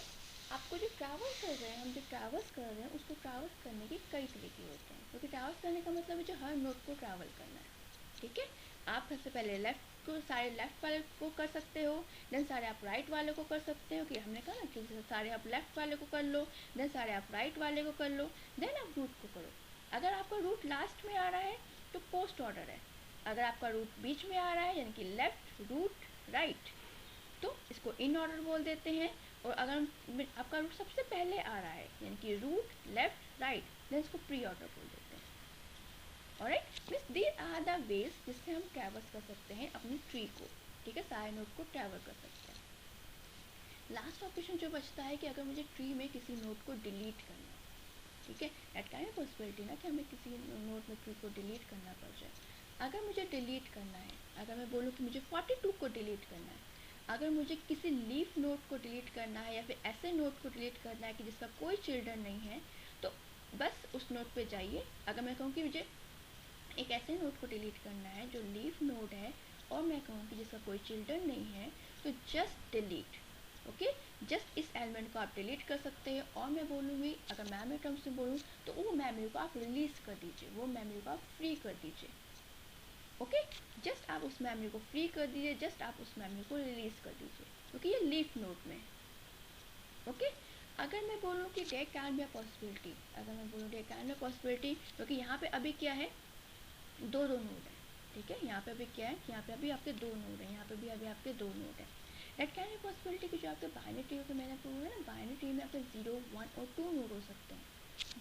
आपको जो ट्रैवल कर रहे हैं, हम जो ट्रैवर्स कर रहे हैं उसको ट्रैवर्स करने के कई तरीके होते हैं, क्योंकि ट्रैवर्स करने का मतलब है जो हर नोड को ट्रैवल करना है, ठीक है। आप सबसे पहले लेफ्ट को, सारे लेफ्ट वाले को कर सकते हो, देन सारे आप राइट वाले को कर सकते हो, कि हमने कहा ना कि सारे आप लेफ्ट वाले को कर लो, देन सारे आप राइट वाले को कर लो, देन आप रूट को करो। अगर आपका रूट लास्ट में आ रहा है तो पोस्ट ऑर्डर है, अगर आपका रूट बीच में आ रहा है यानी कि लेफ्ट रूट राइट तो इसको इन ऑर्डर बोल देते हैं। और अगर आपका रूट सबसे पहले आ रहा है यानी कि रूट लेफ्ट राइट, देन इसको प्री ऑर्डर बोल देते हैं, alright. Means these are the ways जिससे हम ट्रैवर्स कर सकते हैं अपनी ट्री को, ठीक है, सारे नोड को ट्रैवल कर सकते हैं। लास्ट ऑप्शन जो बचता है कि अगर मुझे ट्री में किसी नोड को डिलीट करना है, ठीक है, दैट काइंड ऑफ पॉसिबिलिटी ना कि हमें किसी नोड में ट्री को डिलीट करना पड़ जाए। अगर मुझे डिलीट करना है, अगर मैं बोलूँ कि मुझे 42 को डिलीट करना है, अगर मुझे किसी लीफ नोड को डिलीट करना है या फिर ऐसे नोड को डिलीट करना है कि जिसका कोई चिल्ड्रन नहीं है, तो बस उस नोड पे जाइए। अगर मैं कहूँ कि मुझे एक ऐसे नोड को डिलीट करना है जो लीफ नोड है और मैं कहूँ कि जिसका कोई चिल्ड्रन नहीं है, तो जस्ट डिलीट, ओके, जस्ट इस एलिमेंट को आप डिलीट कर सकते हैं। और मैं बोलूँगी, अगर मेमोरी टर्म्स में बोलूँ तो वो मेमोरी को आप रिलीज़ कर दीजिए, वो मेमोरी को आप फ्री कर दीजिए, ओके। जस्ट आप उस मेमोरी को फ्री कर दीजिए, जस्ट आप उस मेमोरी को रिलीज़ कर दीजिए, क्योंकि ये लीफ नोड में, ओके। अगर मैं बोलूँ कि there can be a possibility, अगर मैं बोलूँ there can be a possibility, क्योंकि यहाँ पे अभी क्या है, दो नोड है, ठीक है। यहाँ पे अभी क्या है कि यहाँ पे अभी आपके दो नोड है, यहाँ पे भी अभी आपके दो नोड है। दैट कैन बी पॉसिबिलिटी कि जो आपके बाइनरी ट्री के मैंने बोला है ना, बाइनरी ट्री में आपके 0 1 और 2 नोड हो सकते हैं,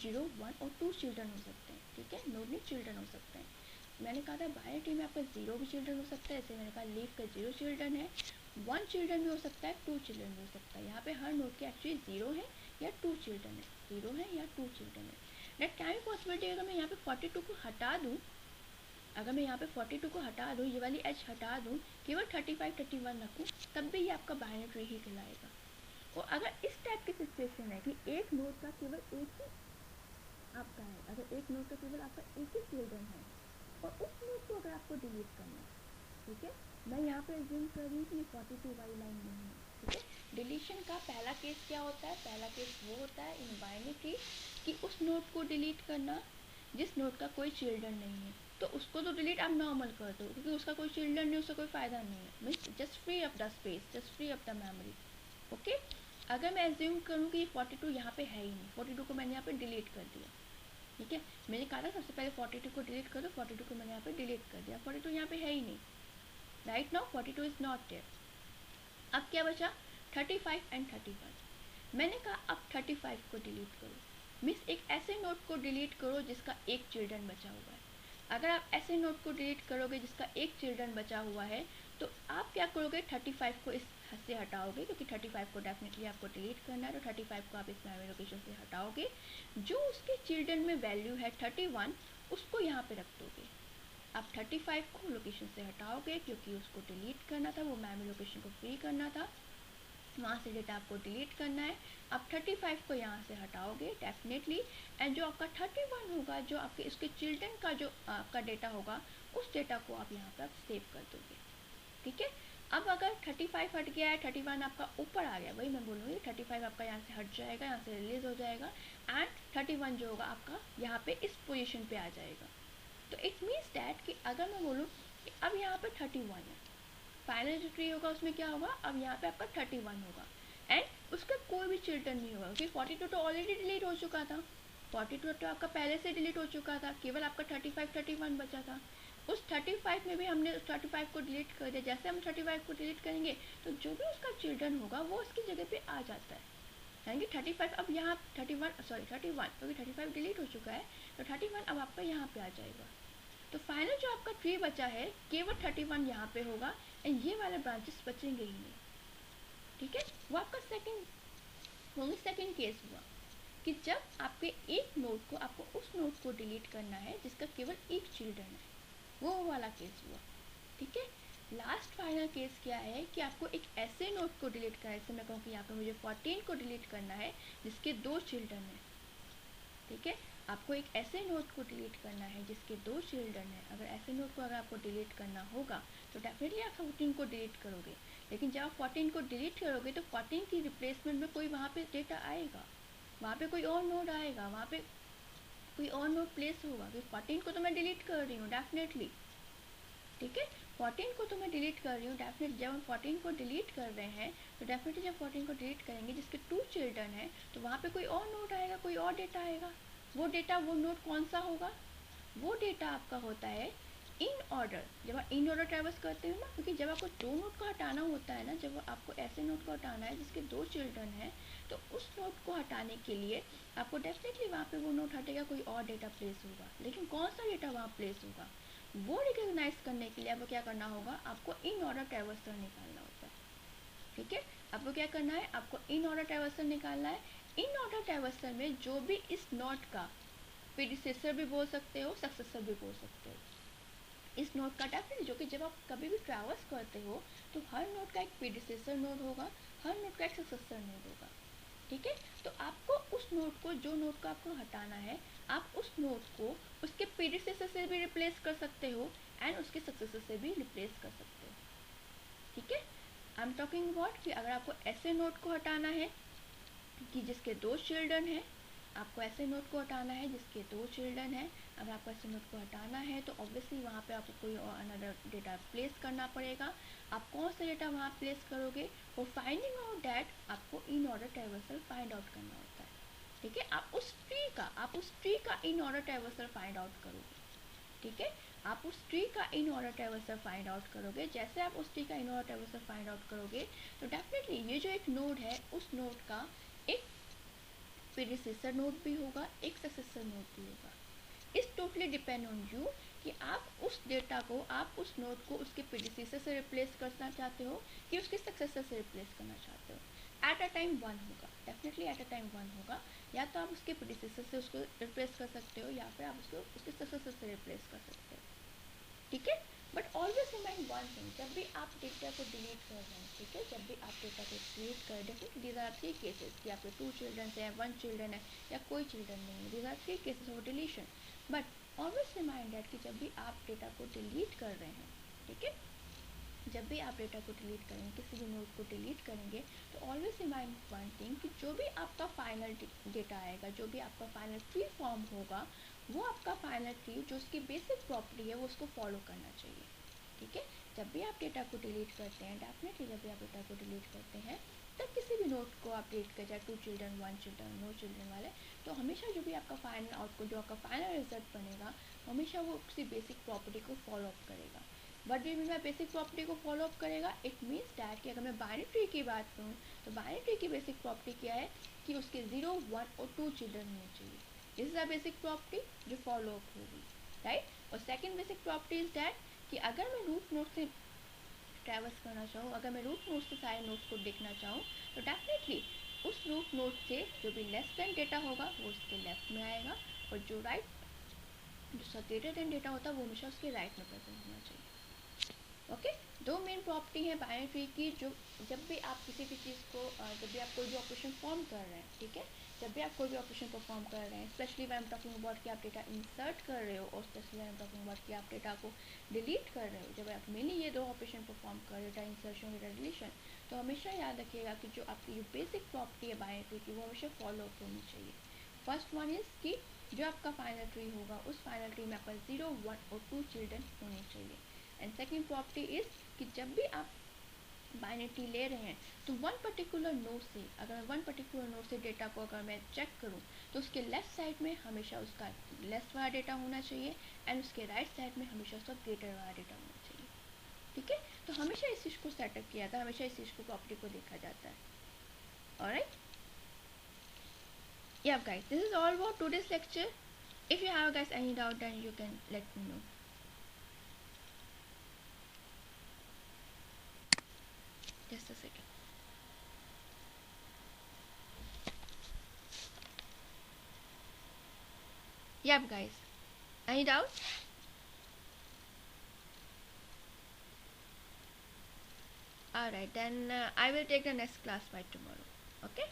0 1 और 2 चिल्ड्रन हो सकते हैं, ठीक है। नोड नहीं, चिल्ड्रन हो सकते हैं। मैंने कहा था बाइनरी ट्री में आपका 0 भी चिल्ड्रन हो सकता है, जैसे मैंने कहा लीफ का 0 चिल्ड्रन है, 1 चिल्ड्रन भी हो सकता है, 2 चिल्ड्रन भी हो सकता है। यहाँ पे हर नोड के एक्चुअली 0 है या 2 चिल्ड्रन है, 0 है या 2 चिल्ड्रन है। That can be possibility. अगर मैं यहाँ पे 42 को हटा दूँ, अगर मैं यहाँ पे 42 को हटा दूँ, ये वाली एज हटा दूँ, केवल 35 31 रखूँ, तब भी ये आपका बाइनरी ट्री ही कहलाएगा। और अगर इस टाइप की सिचुएशन है कि एक नोड का केवल एक ही आपका है, अगर एक नोड का केवल आपका एक ही चिल्ड्रन है और उस नोड को अगर आपको डिलीट करना है, ठीक है। मैं यहाँ पे एज्यूम कर रही हूँ कि 42 वाली लाइन नहीं है, ठीक है। डिलीशन का पहला केस क्या होता है, पहला केस वो होता है इन बाइनरी ट्री कि उस नोड को डिलीट करना जिस नोड का कोई चिल्ड्रन नहीं है। तो उसको तो डिलीट आप नॉर्मल कर दो, क्योंकि उसका कोई चिल्ड्रन नहीं, उसका कोई फ़ायदा नहीं है, means just free up the space, just free up the memory. Okay. अगर मैं एज्यूम करूँ कि 42 यहाँ पे है ही नहीं, 42 को मैंने यहाँ पे डिलीट कर दिया, ठीक है। मैंने कहा था सबसे पहले 42 को डिलीट कर दो, 42 को मैंने यहाँ पे डिलीट कर दिया, 42 यहाँ पे है ही नहीं, right now 42 is not there. अब क्या बचा, 35 एंड 31। मैंने कहा अब 35 को डिलीट करो, मीन्स एक ऐसे नोड को डिलीट करो जिसका एक चिल्ड्रन बचा हुआ है। अगर आप ऐसे नोड को डिलीट करोगे जिसका एक चिल्ड्रन बचा हुआ है, तो आप क्या करोगे, 35 को इस से हटाओगे, क्योंकि 35 को डेफिनेटली आपको डिलीट करना है, तो 35 को आप इस मेमोरी लोकेशन से हटाओगे। जो उसके चिल्ड्रन में वैल्यू है 31, उसको यहाँ पे रख दोगे। आप 35 को लोकेशन से हटाओगे, क्योंकि उसको डिलीट करना था, वो मेमोरी लोकेशन को फ्री करना था, वहाँ से डेटा आपको डिलीट करना है। आप 35 को यहाँ से हटाओगे डेफिनेटली, एंड जो आपका 31 होगा, जो आपके इसके चिल्ड्रन का जो आपका डेटा होगा, उस डेटा को आप यहाँ पर सेव कर दोगे, ठीक है। अब अगर 35 हट गया है, 31 आपका ऊपर आ गया, वही मैं बोलूँगी, 35 आपका यहाँ से हट जाएगा, यहाँ से रिलीज हो जाएगा, एंड 31 जो होगा आपका यहाँ पे इस पोजीशन पे आ जाएगा। तो इट मीन्स डैट कि अगर मैं बोलूँ कि अब यहाँ पे 31 है, फाइनल जो ट्री होगा उसमें क्या होगा, अब यहाँ पे आपका 31 होगा, एंड उसका कोई भी चिल्ड्रन नहीं होगा, क्योंकि 42 तो ऑलरेडी डिलीट हो चुका था, 42 तो आपका पहले से डिलीट हो चुका था, केवल आपका 35 31 बचा था। उस 35 में भी हमने उस 35 को डिलीट कर दिया। जैसे हम 35 को डिलीट करेंगे तो जो भी उसका चिल्ड्रन होगा वो उसकी जगह पे आ जाता है, यानी कि 35 अब यहाँ 31 क्योंकि 35 डिलीट हो चुका है, तो 31 अब आपका यहाँ पे आ जाएगा। तो फाइनल जो आपका ट्री बचा है केवल 31 यहाँ पे होगा, एंड ये वाले ब्रांचेस बचेंगे ही नहीं, ठीक है। वो आपका सेकंड केस हुआ कि जब आपके एक नोड को आपको उस नोड को डिलीट करना है जिसका केवल एक चिल्ड्रन है, वो वाला केस हुआ, ठीक है। लास्ट फाइनल केस क्या है कि आपको एक ऐसे नोड को डिलीट करना है, जैसे मैं कहूँ कि यहाँ पे मुझे 14 को डिलीट करना है जिसके दो चिल्ड्रन हैं, ठीक है। आपको एक ऐसे नोड को डिलीट करना है जिसके दो चिल्ड्रन हैं। अगर ऐसे नोड को अगर आपको डिलीट करना होगा तो डेफिनेटली आप 14 को डिलीट करोगे, लेकिन जब आप 14 को डिलीट करोगे तो 14 की रिप्लेसमेंट में कोई वहाँ पे डेटा आएगा, वहाँ पे कोई और नोड आएगा, वहाँ पे कोई और नोड प्लेस होगा, क्योंकि 14 को तो मैं डिलीट कर रही हूँ डेफिनेटली, ठीक है। 14 को तो मैं डिलीट कर रही हूँ डेफिनेटली। जब हम 14 को डिलीट कर रहे हैं तो डेफिनेटली जब 14 को डिलीट करेंगे जिसके 2 चिल्ड्रन हैं, तो वहाँ पे कोई और नोड आएगा, कोई और डेटा आएगा। वो डेटा, वो नोड कौन सा होगा, वो डेटा आपका होता है इन ऑर्डर। जब आप इन ऑर्डर ट्रैवर्स करते हो ना, क्योंकि जब आपको दो नोड को हटाना होता है ना, जब आपको ऐसे नोड को हटाना है जिसके दो चिल्ड्रन हैं, तो उस नोड को हटाने के लिए आपको डेफिनेटली वहाँ पे वो नोड हटेगा, कोई और डेटा प्लेस होगा, लेकिन कौन सा डेटा वहाँ प्लेस होगा वो रिकॉग्नाइज करने के लिए आपको क्या करना होगा, आपको इन ऑर्डर ट्रैवर्सर निकालना होता है, ठीक है। आपको क्या करना है, आपको इन ऑर्डर ट्रैवर्सर निकालना है। इन ऑर्डर ट्रैवर्सर में जो भी इस नोड का प्रीडिसेसर भी बोल सकते हो, सक्सेसर भी बोल सकते हो, इस नोड का डेफिनेटली, जो कि जब आप कभी भी ट्रैवर्स करते हो तो हर नोड का एक प्रीडिसेसर नोड होगा, हर नोड का एक सक्सेसर नोड होगा, ठीक है। तो आपको उस नोड को, जो नोड को आपको हटाना है, आप उस नोड को उसके प्रीडिसेसर से भी रिप्लेस कर सकते हो एंड उसके सक्सेसर से भी रिप्लेस कर सकते हो, ठीक है। आई एम टॉकिंग अबाउट कि अगर आपको ऐसे नोड को हटाना है कि जिसके दो चिल्ड्रन हैं, आपको ऐसे नोड को हटाना है जिसके दो चिल्ड्रन हैं, अगर आपको ऐसे नोड को हटाना है तो ऑब्वियसली वहाँ पे आपको कोई और अनदर डेटा प्लेस करना पड़ेगा। आप कौन सा डेटा वहाँ प्लेस करोगे, और फाइंडिंग आउट दैट आपको in order traversal find out करना होता है। ठीक है, आप उस ट्री का in order traversal find out करोगे। ठीक है, आप उस ट्री का in order traversal find out करोगे। जैसे आप उस ट्री का in order traversal find out करोगे तो डेफिनेटली ये जो एक नोड है उस नोड का एक प्रीडिसेसर नोड भी होगा, एक सक्सेसर नोड भी होगा। It's totally depend on you कि आप उस डेटा को, आप उस नोड को उसके प्रीडिसेसर से रिप्लेस करना चाहते हो कि उसके सक्सेसर से रिप्लेस करना चाहते हो। एट अ टाइम वन होगा, definitely at a time one होगा। या तो आप उसके प्रीडिसेसर से उसको रिप्लेस कर सकते हो या फिर आप उसको उसके सक्सेसर से रिप्लेस कर सकते हो। ठीक है, but always remind one thing, जब भी आप डेटा को डिलीट कर रहे हैं, ठीक है, जब भी आप डेटा को डिलीट कर रहे हैं, दीज आर थ्री केसेस कि आपके 2 चिल्ड्रन है, 1 चिल्ड्रन है या कोई चिल्ड्रन नहीं है, these are 3 cases of deletion. But always remind that कि जब भी आप डेटा को डिलीट कर रहे हैं, ठीक है, जब भी आप डेटा को डिलीट करेंगे, किसी भी नोड को डिलीट करेंगे, तो ऑलवेज रिमाइंड वन थिंग कि जो भी आपका फाइनल डेटा आएगा, जो भी आपका फाइनल ट्री फॉर्म होगा, वो आपका फाइनल ट्री जो उसकी बेसिक प्रॉपर्टी है वो उसको फॉलो करना चाहिए। ठीक है, जब भी आप डेटा को डिलीट करते हैं, डेफिनेटली जब भी आप डेटा को डिलीट करते हैं, तब किसी भी नोड को आप डिलीट कर जाए, 2 चिल्ड्रन, 1 चिल्ड्रन, नो चिल्ड्रन वाले, तो हमेशा जो भी आपका फाइनल आउटपुट, जो आपका फाइनल रिजल्ट बनेगा, हमेशा वो उसी बेसिक प्रॉपर्टी को फॉलो अप करेगा। बट जो मैं बेसिक प्रॉपर्टी को फॉलो अप करेगा, इट मीन्स दैट कि अगर मैं बाइनरी ट्री की बात करूँ तो बाइनरी ट्री की बेसिक प्रॉपर्टी क्या है कि उसके 0, 1 और 2 चिल्ड्रन होने चाहिए। This is a basic property जो फॉलो अप होगी, राइट। और second basic property is that कि अगर मैं रूट नोड से ट्रैवर्स करना चाहूँ, अगर मैं रूट नोड से सारे नोड्स को देखना चाहूँ, तो डेफिनेटली उस रूट नोड से जो भी लेस देन डेटा होगा वो उसके लेफ्ट में आएगा, और जो ग्रेटर देन डेटा होता है वो हमेशा उसके राइट में प्रेजेंट होना चाहिए। ओके, दो मेन प्रॉपर्टी है बाइनरी ट्री की, जो जब भी आप किसी भी चीज़ को, जब भी आप कोई भी ऑपरेशन फॉर्म कर रहे हैं, ठीक है, जब भी आप कोई भी ऑपरेशन परफॉर्म कर रहे हैं, specially when I am talking about कि आप डेटा इंसर्ट कर रहे हो, और specially when I am talking about कि आप डेटा को डिलीट कर रहे हो, जब आप मेनली ये दो ऑपरेशन परफॉर्म कर रहे हो, डेटा इंसर्शन, डेटा डिलीशन, तो हमेशा याद रखिएगा कि जो आपकी जो बेसिक प्रॉपर्टी है बाइनरी ट्री की वो हमेशा फॉलो होनी चाहिए। फर्स्ट वन इज कि जो आपका फाइनल ट्री होगा उस फाइनल ट्री में आपका 0, 1 और 2 चिल्ड्रन होने चाहिए। एंड सेकेंड प्रॉपर्टी इज कि जब भी आप बाइनरी ट्री ले रहे हैं तो वन पर्टिकुलर नोड से, अगर वन पर्टिकुलर नोड से डेटा को अगर मैं चेक करूं तो उसके लेफ्ट साइड में हमेशा उसका लेस वाला डेटा होना चाहिए, एंड उसके राइट साइड में हमेशा उसका ग्रेटर वाला डेटा होना चाहिए। ठीक है, तो हमेशा इस चीज़ को सेटअप किया था, हमेशा इस चीज़ को प्रॉपर्टी को देखा जाता है। Alright, yeah guys, this is all about today's lecture. If you have guys any doubt then you can let me know. Just a second. Yep guys, any doubt? Alright, then I will take the next class by tomorrow. Okay,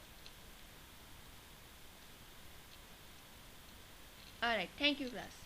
alright, thank you class.